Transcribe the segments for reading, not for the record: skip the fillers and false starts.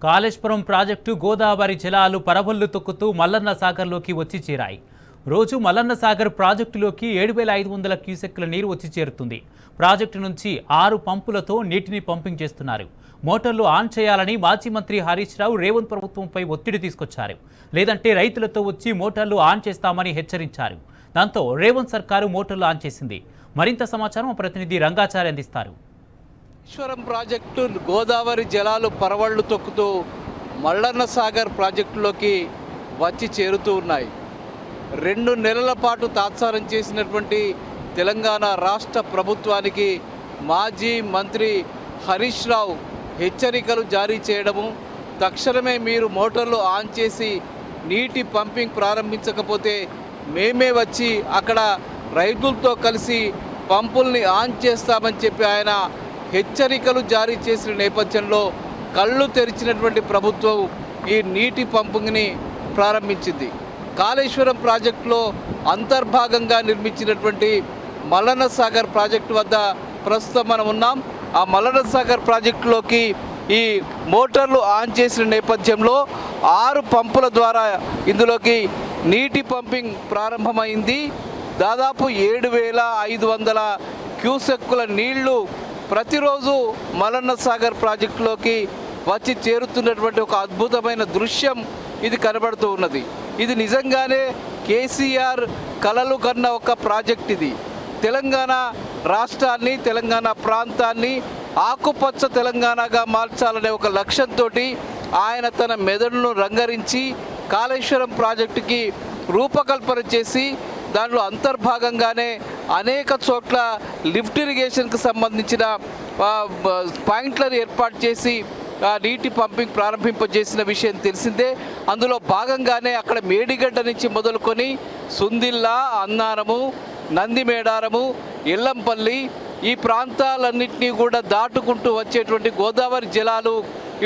Kaleshwaram project Godavari జలాలు పరవళ్లు తొక్కుతూ మల్లన్న సాగర్లోకి వచ్చి చేరాయి. రోజు మల్లన్న సాగర్ ప్రాజెక్టులోకి 7,500 క్యూసెక్కుల నీరు వచ్చి చేరుతుంది. ప్రాజెక్టు నుంచి 6 పంపులతో నీటిని పంపింగ్ చేస్తున్నారు. మోటార్లు ఆన్ చేయాలని మాజీ మంత్రి హరీష్ రావు రేవంత్ ప్రభుత్వంపై ఒత్తిడి తీసుకొచ్చారు. లేదంటే రైతులతో వచ్చి మోటార్లు ఆన్ చేస్తామని హెచ్చరించారు. దాంతో రేవంత్ సర్కారు మోటార్లు ఆన్ చేసింది. మరింత సమాచారం ప్రతినిధి రంగాచారి అందిస్తారు. కాళేశ్వరం ప్రాజెక్టు గోదావరి జలాలు పరవళ్లు తొక్కుతూ మల్లన్న సాగర్ ప్రాజెక్టులోకి వచ్చి చేరుతూ ఉన్నాయి. 2 నెలల పాటు తాత్సారం చేసినటువంటి తెలంగాణ రాష్ట్ర ప్రభుత్వానికి మాజీ మంత్రి హరీష్ రావు హెచ్చరికలు జారీ చేయడము, తక్షణమే మీరు మోటార్లు ఆన్ చేసి నీటి పంపింగ్ ప్రారంభించకపోతే మేమే వచ్చి అక్కడ రైతులతో కలిసి పంపుల్ని ఆన్ చేస్తామని చెప్పి ఆయన హెచ్చరికలు జారీ చేసిన నేపథ్యంలో కళ్ళు తెరిచినటువంటి ప్రభుత్వం ఈ నీటి పంపింగ్ని ప్రారంభించింది. కాళేశ్వరం ప్రాజెక్టులో అంతర్భాగంగా నిర్మించినటువంటి మల్లన్న సాగర్ ప్రాజెక్టు వద్ద ప్రస్తుతం మనం ఉన్నాం. ఆ మల్లన్న సాగర్ ప్రాజెక్టులోకి ఈ మోటార్లు ఆన్ చేసిన నేపథ్యంలో 6 పంపుల ద్వారా ఇందులోకి నీటి పంపింగ్ ప్రారంభమైంది. దాదాపు 7,500 క్యూసెక్కుల నీళ్లు ప్రతిరోజు మల్లన్న సాగర్ ప్రాజెక్టులోకి వచ్చి చేరుతున్నటువంటి ఒక అద్భుతమైన దృశ్యం ఇది కనబడుతూ ఉన్నది. ఇది నిజంగానే కేసీఆర్ కలలు కన్న ఒక ప్రాజెక్ట్. ఇది తెలంగాణ రాష్ట్రాన్ని, తెలంగాణ ప్రాంతాన్ని ఆకుపచ్చ తెలంగాణగా మార్చాలనే ఒక లక్ష్యంతో ఆయన తన మెదడును రంగరించి కాళేశ్వరం ప్రాజెక్టుకి రూపకల్పన చేసి దాంట్లో అంతర్భాగంగానే అనేక చోట్ల లిఫ్ట్ ఇరిగేషన్కి సంబంధించిన పాయింట్లను ఏర్పాటు చేసి నీటి పంపింగ్ ప్రారంభింపజేసిన విషయం తెలిసిందే. అందులో భాగంగానే అక్కడ మేడిగడ్డ నుంచి మొదలుకొని సుందిల్లా, అన్నారము, నందిమేడారము, ఎల్లంపల్లి ఈ ప్రాంతాలన్నింటినీ కూడా దాటుకుంటూ వచ్చేటువంటి గోదావరి జలాలు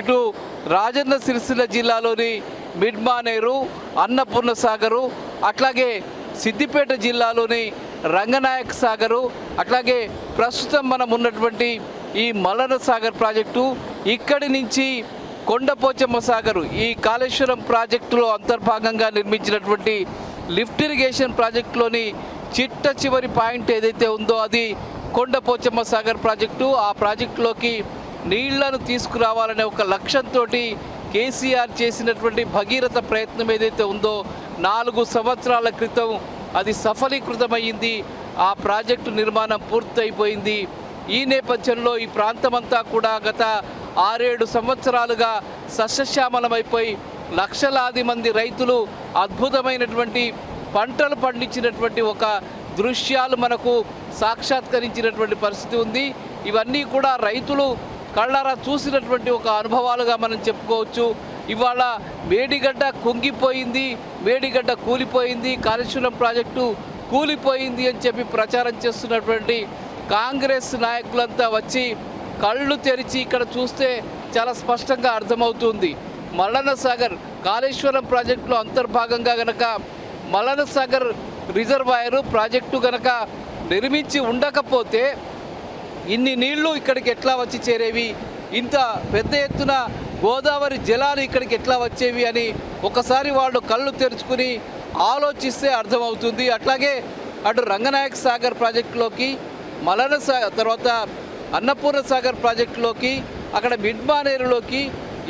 ఇటు రాజన్న సిరిసిల్ల జిల్లాలోని మిడ్మానేరు, అన్నపూర్ణ సాగరు, అట్లాగే సిద్దిపేట జిల్లాలోని రంగనాయక సాగరు, అట్లాగే ప్రస్తుతం మనం ఉన్నటువంటి ఈ మల్లన్న సాగర్ ప్రాజెక్టు, ఇక్కడి నుంచి కొండపోచమ్మ సాగరు, ఈ కాళేశ్వరం ప్రాజెక్టులో అంతర్భాగంగా నిర్మించినటువంటి లిఫ్ట్ ఇరిగేషన్ ప్రాజెక్టులోని చిట్ట చివరి పాయింట్ ఏదైతే ఉందో అది కొండపోచమ్మ సాగర్ ప్రాజెక్టు. ఆ ప్రాజెక్టులోకి నీళ్లను తీసుకురావాలనే ఒక లక్ష్యంతో కేసీఆర్ చేసినటువంటి భగీరథ ప్రయత్నం ఏదైతే ఉందో 4 సంవత్సరాల క్రితం అది సఫలీకృతమైంది. ఆ ప్రాజెక్టు నిర్మాణం పూర్తయిపోయింది. ఈ నేపథ్యంలో ఈ ప్రాంతమంతా కూడా గత 6-7 సంవత్సరాలుగా సస్యశ్యామలమైపోయి లక్షలాది మంది రైతులు అద్భుతమైనటువంటి పంటలు పండించినటువంటి ఒక దృశ్యాలు మనకు సాక్షాత్కరించినటువంటి పరిస్థితి ఉంది. ఇవన్నీ కూడా రైతులు కళ్ళారా చూసినటువంటి ఒక అనుభవాలుగా మనం చెప్పుకోవచ్చు. ఇవాళ మేడిగడ్డ కుంగిపోయింది, మేడిగడ్డ కూలిపోయింది, కాళేశ్వరం ప్రాజెక్టు కూలిపోయింది అని చెప్పి ప్రచారం చేస్తున్నటువంటి కాంగ్రెస్ నాయకులంతా వచ్చి కళ్ళు తెరిచి ఇక్కడ చూస్తే చాలా స్పష్టంగా అర్థమవుతుంది. మల్లన్న సాగర్ కాళేశ్వరం ప్రాజెక్టులో అంతర్భాగంగా గనక మల్లన్న సాగర్ రిజర్వాయరు ప్రాజెక్టు గనక నిర్మించి ఉండకపోతే ఇన్ని నీళ్లు ఇక్కడికి ఎట్లా వచ్చి చేరేవి, ఇంత పెద్ద ఎత్తున గోదావరి జలాలు ఇక్కడికి ఎట్లా వచ్చేవి అని ఒకసారి వాళ్ళు కళ్ళు తెరుచుకుని ఆలోచిస్తే అర్థమవుతుంది. అట్లాగే అటు రంగనాయక సాగర్ ప్రాజెక్టులోకి, మల్లన్న సాగర్ తర్వాత అన్నపూర్ణ సాగర్ ప్రాజెక్టులోకి, అక్కడ మిడ్మానేరులోకి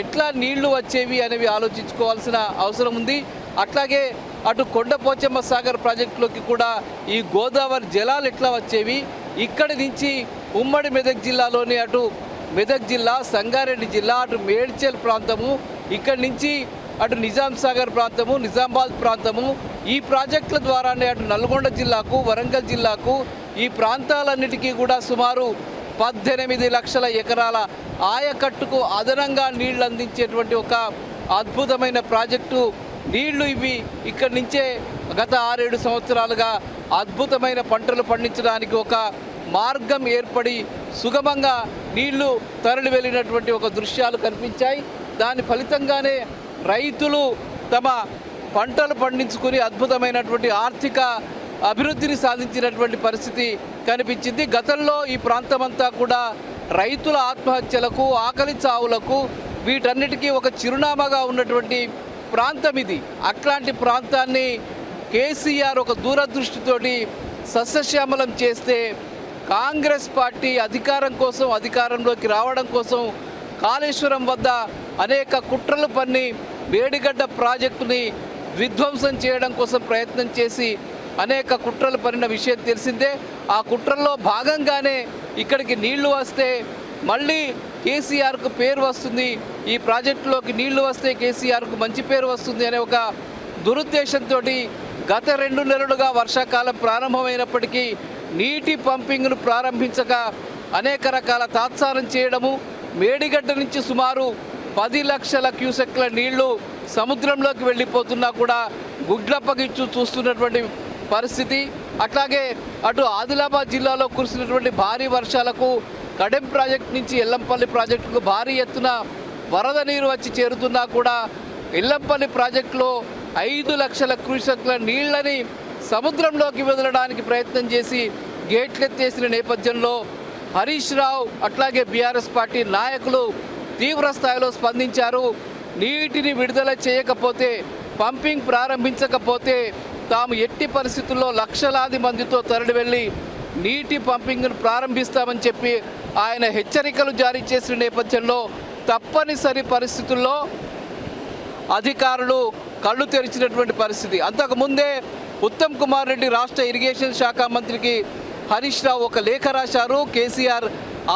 ఎట్లా నీళ్లు వచ్చేవి అనేవి ఆలోచించుకోవాల్సిన అవసరం ఉంది. అట్లాగే అటు కొండపోచమ్మ సాగర్ ప్రాజెక్టులోకి కూడా ఈ గోదావరి జలాలు ఎట్లా వచ్చేవి, ఇక్కడి నుంచి ఉమ్మడి మెదక్ జిల్లాలోని అటు మెదక్ జిల్లా, సంగారెడ్డి జిల్లా, అటు మేడ్చల్ ప్రాంతము, ఇక్కడి నుంచి అటు నిజాం సాగర్ ప్రాంతము, నిజామాబాద్ ప్రాంతము, ఈ ప్రాజెక్టుల ద్వారానే అటు నల్గొండ జిల్లాకు, వరంగల్ జిల్లాకు ఈ ప్రాంతాలన్నిటికీ కూడా సుమారు 18 లక్షల ఎకరాల ఆయకట్టుకు అదనంగా నీళ్లు అందించేటువంటి ఒక అద్భుతమైన ప్రాజెక్టు. నీళ్లు ఇవి ఇక్కడి నుంచే గత 6-7 సంవత్సరాలుగా అద్భుతమైన పంటలు పండించడానికి ఒక మార్గం ఏర్పడి సుగమంగా నీళ్లు తరలి వెళ్ళినటువంటి ఒక దృశ్యాలు కనిపించాయి. దాని ఫలితంగానే రైతులు తమ పంటలు పండించుకుని అద్భుతమైనటువంటి ఆర్థిక అభివృద్ధిని సాధించినటువంటి పరిస్థితి కనిపించింది. గతంలో ఈ ప్రాంతమంతా కూడా రైతుల ఆత్మహత్యలకు, ఆకలి చావులకు, వీటన్నిటికీ ఒక చిరునామాగా ఉన్నటువంటి ప్రాంతం ఇది. అట్లాంటి ప్రాంతాన్ని కేసీఆర్ ఒక దూరదృష్టితోటి సస్యశ్యామలం చేస్తే కాంగ్రెస్ పార్టీ అధికారంలోకి రావడం కోసం కాళేశ్వరం వద్ద అనేక కుట్రలు పన్ని మేడిగడ్డ ప్రాజెక్టుని విధ్వంసం చేయడం కోసం ప్రయత్నం చేసి అనేక కుట్రలు పడిన విషయం తెలిసిందే. ఆ కుట్రల్లో భాగంగానే ఇక్కడికి నీళ్లు వస్తే మళ్ళీ కేసీఆర్కు పేరు వస్తుంది, ఈ ప్రాజెక్టులోకి నీళ్లు వస్తే కేసీఆర్కు మంచి పేరు వస్తుంది అనే ఒక దురుద్దేశంతో గత 2 నెలలుగా వర్షాకాలం ప్రారంభమైనప్పటికీ నీటి పంపింగ్ను ప్రారంభించక అనేక రకాల తాత్సారం చేయడము, మేడిగడ్డ నుంచి సుమారు 10 లక్షల క్యూసెక్ల నీళ్లు సముద్రంలోకి వెళ్ళిపోతున్నా కూడా గుడ్లప్పగిచ్చు చూస్తున్నటువంటి పరిస్థితి. అట్లాగే అటు ఆదిలాబాద్ జిల్లాలో కురిసినటువంటి భారీ వర్షాలకు కడెం ప్రాజెక్టు నుంచి ఎల్లంపల్లి ప్రాజెక్టుకు భారీ ఎత్తున వరద నీరు వచ్చి చేరుతున్నా కూడా ఎల్లంపల్లి ప్రాజెక్టులో 5 లక్షల క్యూసెక్ల నీళ్లని సముద్రంలోకి వదలడానికి ప్రయత్నం చేసి గేట్లెత్తేసిన నేపథ్యంలో హరీష్ రావు అట్లాగే బీఆర్ఎస్ పార్టీ నాయకులు తీవ్ర స్థాయిలో స్పందించారు. నీటిని విడుదల చేయకపోతే, పంపింగ్ ప్రారంభించకపోతే తాము ఎట్టి పరిస్థితుల్లో లక్షలాది మందితో తరలి వెళ్ళి నీటి పంపింగ్ను ప్రారంభిస్తామని చెప్పి ఆయన హెచ్చరికలు జారీ చేసిన నేపథ్యంలో తప్పనిసరి పరిస్థితుల్లో అధికారులు కళ్ళు తెరిచినటువంటి పరిస్థితి. అంతకుముందే ఉత్తమ్ కుమార్ రెడ్డి రాష్ట్ర ఇరిగేషన్ శాఖ మంత్రికి హరీష్ రావు ఒక లేఖ రాశారు. కేసీఆర్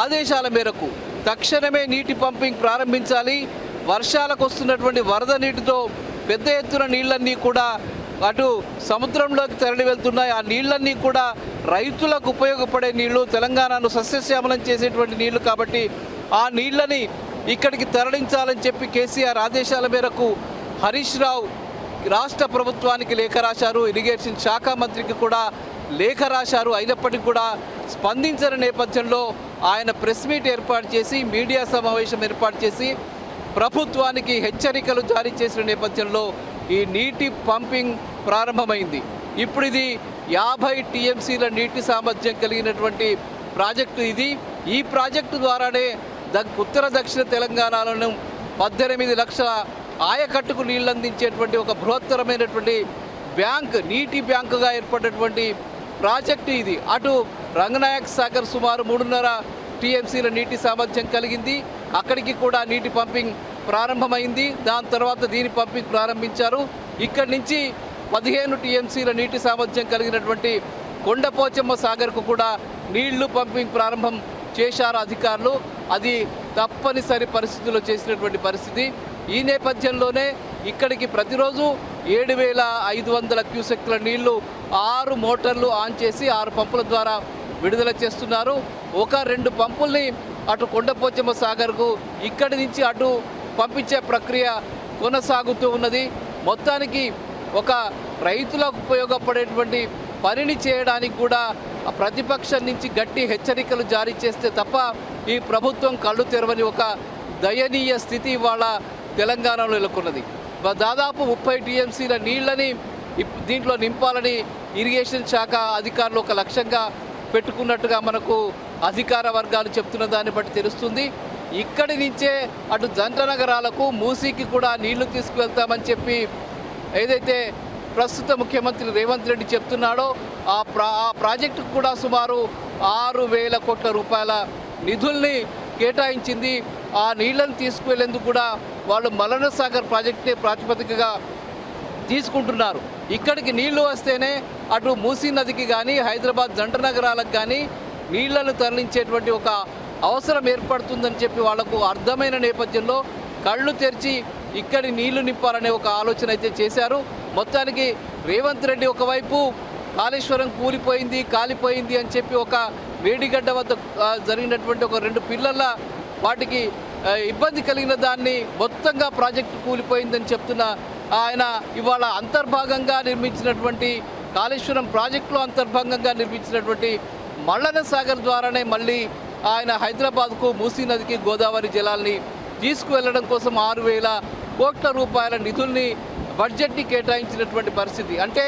ఆదేశాల మేరకు తక్షణమే నీటి పంపింగ్ ప్రారంభించాలి, వర్షాలకు వస్తున్నటువంటి వరద నీటితో పెద్ద ఎత్తున నీళ్ళన్నీ కూడా అటు సముద్రంలోకి తరలి వెళ్తున్నాయి. ఆ నీళ్ళన్నీ కూడా రైతులకు ఉపయోగపడే నీళ్లు, తెలంగాణను సస్యశ్యామలం చేసేటువంటి నీళ్లు కాబట్టి ఆ నీళ్ళని ఇక్కడికి తరలించాలని చెప్పి కేసీఆర్ ఆదేశాల మేరకు హరీష్ రావు రాష్ట్ర ప్రభుత్వానికి లేఖ రాశారు. ఇరిగేషన్ శాఖ మంత్రికి కూడా లేఖ రాశారు. అయినప్పటికీ కూడా స్పందించిన నేపథ్యంలో ఆయన ప్రెస్ మీట్ ఏర్పాటు చేసి మీడియా సమావేశం ఏర్పాటు చేసి ప్రభుత్వానికి హెచ్చరికలు జారీ చేసిన నేపథ్యంలో ఈ నీటి పంపింగ్ ప్రారంభమైంది. ఇప్పుడు ఇది 50 టీఎంసీల నీటి సామర్థ్యం కలిగినటువంటి ప్రాజెక్టు ఇది. ఈ ప్రాజెక్టు ద్వారానే ఉత్తర దక్షిణ తెలంగాణలను 18 లక్షల ఆయకట్టుకు నీళ్ళు అందించేటువంటి ఒక బృహత్తరమైనటువంటి బ్యాంక్, నీటి బ్యాంకుగా ఏర్పడినటువంటి ప్రాజెక్టు ఇది. అటు రంగనాయక్ సాగర్ సుమారు 3.5 టీఎంసీల నీటి సామర్థ్యం కలిగింది. అక్కడికి కూడా నీటి పంపింగ్ ప్రారంభమైంది. దాని తర్వాత దీని పంపింగ్ ప్రారంభించారు. ఇక్కడి నుంచి 15 టీఎంసీల నీటి సామర్థ్యం కలిగినటువంటి కొండపోచమ్మ సాగర్కు కూడా నీళ్లు పంపింగ్ ప్రారంభం చేశారు అధికారులు. అది తప్పనిసరి పరిస్థితుల్లో చేసినటువంటి పరిస్థితి. ఈ నేపథ్యంలోనే ఇక్కడికి ప్రతిరోజు 7,500 క్యూసెక్ల నీళ్లు 6 మోటార్లు ఆన్ చేసి 6 పంపుల ద్వారా విడుదల చేస్తున్నారు. 1-2 పంపుల్ని అటు కొండపోచమ్మ సాగర్కు ఇక్కడి నుంచి అటు పంపించే ప్రక్రియ కొనసాగుతూ ఉన్నది. మొత్తానికి ఒక రైతులకు ఉపయోగపడేటువంటి పనిని చేయడానికి కూడా ప్రతిపక్షం నుంచి గట్టి హెచ్చరికలు జారీ చేస్తే తప్ప ఈ ప్రభుత్వం కళ్ళు తెరవని ఒక దయనీయ స్థితి ఇవాళ తెలంగాణలో నెలకొన్నది. దాదాపు 30 టీఎంసీల నీళ్లని దీంట్లో నింపాలని ఇరిగేషన్ శాఖ అధికారులు ఒక లక్ష్యంగా పెట్టుకున్నట్టుగా మనకు అధికార వర్గాలు చెప్తున్న దాన్ని బట్టి తెలుస్తుంది. ఇక్కడి నుంచే అటు జంట నగరాలకు, మూసీకి కూడా నీళ్లు తీసుకువెళ్తామని చెప్పి ఏదైతే ప్రస్తుత ముఖ్యమంత్రి రేవంత్ రెడ్డి చెప్తున్నాడో ఆ ప్రాజెక్టుకు కూడా సుమారు 6,000 కోట్ల రూపాయల నిధుల్ని కేటాయించింది. ఆ నీళ్లను తీసుకువెళ్లేందుకు కూడా వాళ్ళు మల్లన్న సాగర్ ప్రాజెక్టునే ప్రాతిపదికగా తీసుకుంటున్నారు. ఇక్కడికి నీళ్లు వస్తేనే అటు మూసీ నదికి కానీ హైదరాబాద్ జంట నగరాలకు కానీ నీళ్లను తరలించేటువంటి ఒక అవసరం ఏర్పడుతుందని చెప్పి వాళ్లకు అర్థమైన నేపథ్యంలో కళ్ళు తెరిచి ఇక్కడి నీళ్లు నింపాలనే ఒక ఆలోచన అయితే చేశారు. మొత్తానికి రేవంత్ రెడ్డి ఒకవైపు కాళేశ్వరం కాలిపోయింది అని చెప్పి ఒక మేడిగడ్డ వద్ద జరిగినటువంటి ఒక 2 పిల్లల వాటికి ఇబ్బంది కలిగిన దాన్ని మొత్తంగా ప్రాజెక్టు కూలిపోయిందని చెప్తున్న ఆయన ఇవాళ అంతర్భాగంగా నిర్మించినటువంటి కాళేశ్వరం ప్రాజెక్టులో అంతర్భాగంగా నిర్మించినటువంటి మల్లన్న సాగర్ ద్వారానే మళ్ళీ ఆయన హైదరాబాద్కు, మూసీ నదికి గోదావరి జలాల్ని తీసుకువెళ్లడం కోసం 6,000 కోట్ల రూపాయల నిధుల్ని బడ్జెట్ని కేటాయించినటువంటి పరిస్థితి. అంటే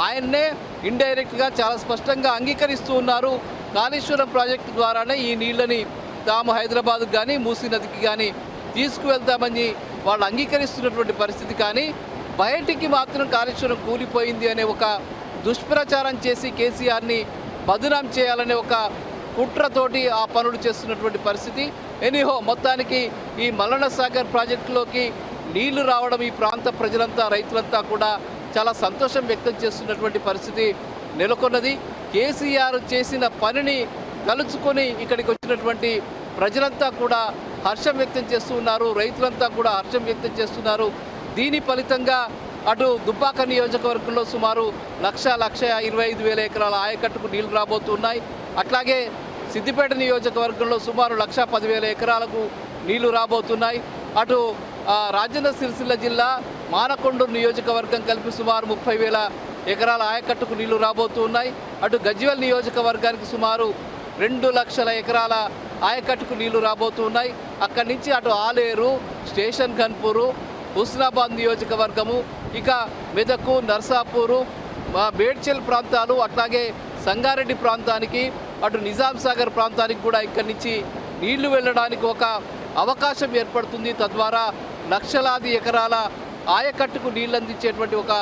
ఆయన్నే ఇండైరెక్ట్గా చాలా స్పష్టంగా అంగీకరిస్తూ ఉన్నారు. కాళేశ్వరం ప్రాజెక్టు ద్వారానే ఈ నీళ్ళని తాము హైదరాబాద్కు కానీ మూసీ నదికి కానీ తీసుకువెళ్తామని వాళ్ళు అంగీకరిస్తున్నటువంటి పరిస్థితి. కానీ బయటికి మాత్రం కాళేశ్వరం కూలిపోయింది అనే ఒక దుష్ప్రచారం చేసి కేసీఆర్ని బదనాం చేయాలనే ఒక కుట్రతోటి ఆ పనులు చేస్తున్నటువంటి పరిస్థితి. ఎనీహో మొత్తానికి ఈ మల్లన్న సాగర్ ప్రాజెక్టులోకి నీళ్లు రావడం ఈ ప్రాంత ప్రజలంతా రైతులంతా కూడా చాలా సంతోషం వ్యక్తం చేస్తున్నటువంటి పరిస్థితి నెలకొన్నది. కేసీఆర్ చేసిన పనిని తలుచుకొని ఇక్కడికి వచ్చినటువంటి ప్రజలంతా కూడా హర్షం వ్యక్తం చేస్తూ ఉన్నారు, రైతులంతా కూడా హర్షం వ్యక్తం చేస్తున్నారు. దీని ఫలితంగా అటు దుబ్బాక నియోజకవర్గంలో సుమారు 1,25,000 ఎకరాల ఆయకట్టుకు నీళ్లు రాబోతున్నాయి. అట్లాగే సిద్దిపేట నియోజకవర్గంలో సుమారు 1,10,000 ఎకరాలకు నీళ్లు రాబోతున్నాయి. అటు రాజన్న సిరిసిల్ల జిల్లా మానకొండూరు నియోజకవర్గం కలిపి సుమారు 30,000 ఎకరాల ఆయకట్టుకు నీళ్లు రాబోతున్నాయి. అటు గజ్వేల్ నియోజకవర్గానికి సుమారు 2 లక్షల ఎకరాల ఆయకట్టుకు నీళ్లు రాబోతున్నాయి. అక్కడి నుంచి అటు ఆలేరు, స్టేషన్ ఘన్పూరు, హుస్నాబాద్ నియోజకవర్గము, ఇక మెదకు, నర్సాపూరు, మేడ్చల్ ప్రాంతాలు, అట్లాగే సంగారెడ్డి ప్రాంతానికి, అటు నిజాం సాగర్ ప్రాంతానికి కూడా ఇక్కడి నుంచి నీళ్లు వెళ్ళడానికి ఒక అవకాశం ఏర్పడుతుంది. తద్వారా లక్షలాది ఎకరాల ఆయకట్టుకు నీళ్ళు అందించేటువంటి ఒక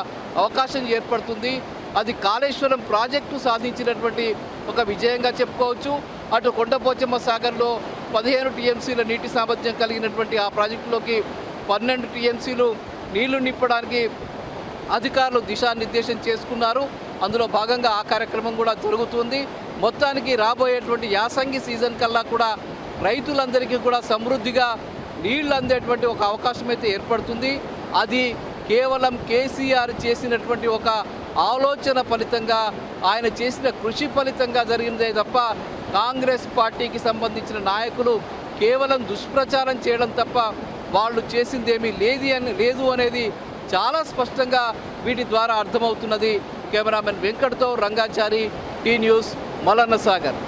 అవకాశం ఏర్పడుతుంది. అది కాళేశ్వరం ప్రాజెక్టు సాధించినటువంటి ఒక విజయంగా చెప్పుకోవచ్చు. అటు కొండపోచమ్మ సాగర్లో 15 టీఎంసీల నీటి సామర్థ్యం కలిగినటువంటి ఆ ప్రాజెక్టులోకి 12 టీఎంసీలు నీళ్లు నింపడానికి అధికారులు దిశానిర్దేశం చేసుకున్నారు. అందులో భాగంగా ఆ కార్యక్రమం కూడా జరుగుతుంది. మొత్తానికి రాబోయేటువంటి యాసంగి సీజన్ కల్లా కూడా రైతులందరికీ కూడా సమృద్ధిగా నీళ్లు అందేటువంటి ఒక అవకాశం అయితే ఏర్పడుతుంది. అది కేవలం కేసీఆర్ చేసినటువంటి ఒక ఆలోచన ఫలితంగా, ఆయన చేసిన కృషి ఫలితంగా జరిగిందే తప్ప కాంగ్రెస్ పార్టీకి సంబంధించిన నాయకులు కేవలం దుష్ప్రచారం చేయడం తప్ప వాళ్ళు చేసిందేమీ లేదు అనేది చాలా స్పష్టంగా వీటి ద్వారా అర్థమవుతున్నది. కెమెరామెన్ వెంకట్తో రంగాచారి, టీ న్యూస్, మల్లన్న సాగర్.